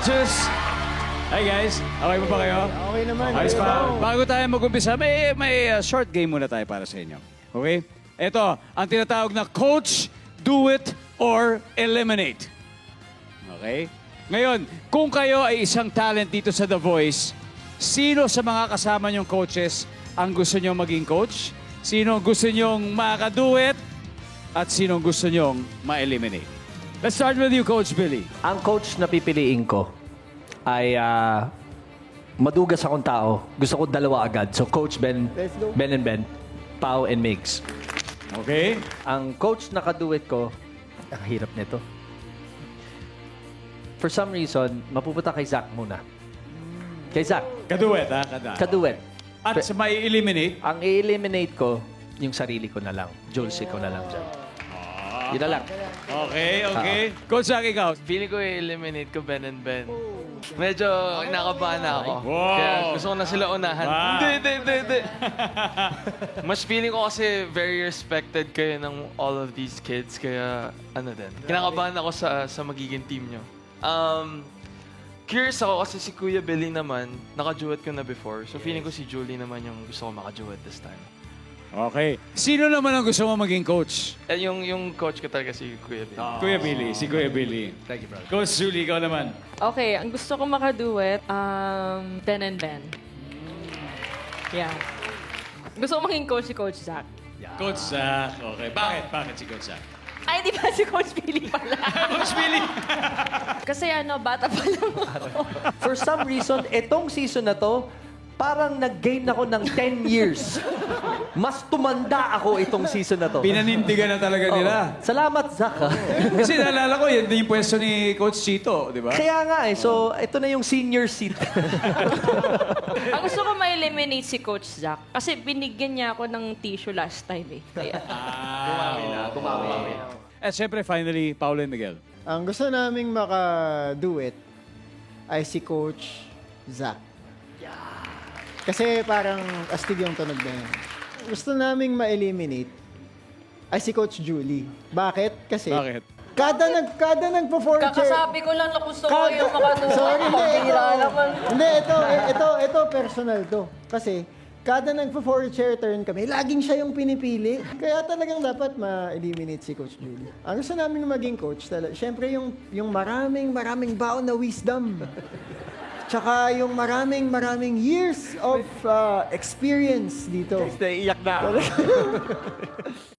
coaches. Hi guys, okay pa ba kayo? Okay naman. Ayos pa. Bago tayo mag-umpisa, may short game muna tayo para sa inyo. Okay? Ito, ang tinatawag na Coach, Do It, or Eliminate. Okay? Ngayon, kung kayo ay isang talent dito sa The Voice, sino sa mga kasama niyong coaches ang gusto niyong maging coach? Sino gusto niyong maka-do it? At sino gusto niyong ma-eliminate? Let's start with you, Coach Billy. Ang coach na pipiliin ko ay madugas akong tao. Gusto ko dalawa agad. So, Coach Ben, Let's go. Ben and Ben, Pao and Migs. Okay? Ang coach na kaduet ko, ang hirap nito. For some reason, mapupunta kay Zach muna. Kay Zach, Kaduet, ha? Kada. kaduet. At sa mai-eliminate, Ang i-eliminate ko, yung sarili ko na lang. Jules, ikaw na lang dyan. Yun na lang. okay. Coach Zach, ikaw. Feeling ko i-eliminate ko Ben and Ben. Medyo nakabahan na ako. Wow. Kaya gusto ko na sila unahan. Wow. Hindi. Mas feeling ko kasi very respected kayo ng all of these kids. Kaya ano din. Kinakabahan ako sa magiging team nyo. Curious ako kasi si Kuya Billy naman, naka-duet ko na before. So feeling ko si Julie naman yung gusto ko maka-duet this time. Okay. Sino naman ang gusto mo maging coach? Eh, yung coach ko talaga si Kuya Billy. Kuya Billy. Si Kuya Billy. Thank you, brother. Coach Julie, ikaw naman. Okay, ang gusto ko makaduet, Ben and Ben. Yeah. Gusto ko maging coach si Coach Zach. Coach Zach. Okay. Bakit si Coach Zach? Ay, di ba si Coach Billy pala? Coach Billy! Kasi bata pa lang ako. For some reason, etong season na to, parang nag-gain ako ng 10 years. Mas tumanda ako itong season na to. Pinanindigan na talaga nila. Salamat, Zach. ha? Kasi naalala ko, yan din yung pwesto ni Coach Chito, di ba? Kaya nga eh. So, ito na yung senior seat. Ang gusto ko ma-eliminate si Coach Zach. Kasi binigyan niya ako ng tissue last time eh. Kaya, Kumawi na. At syempre, finally, Paulo and Miguel. Ang gusto naming maka-duet ay si Coach Zach. Kasi parang astig yung tunog na yun. Gusto naming ma-eliminate ay si Coach Julie. Bakit? Kasi Bakit? kada nagpo-four chair... kakasabi ko lang na gusto ko yung makaduet. Sorry, hindi. Pambira naman. Hindi, ito personal to. Kasi kada nagpo-four chair turn kami, laging siya yung pinipili. Kaya talagang dapat ma-eliminate si Coach Julie. Ang gusto namin maging coach, syempre yung maraming baon na wisdom. Tsaka yung maraming years of experience dito. Naiiyak na ako.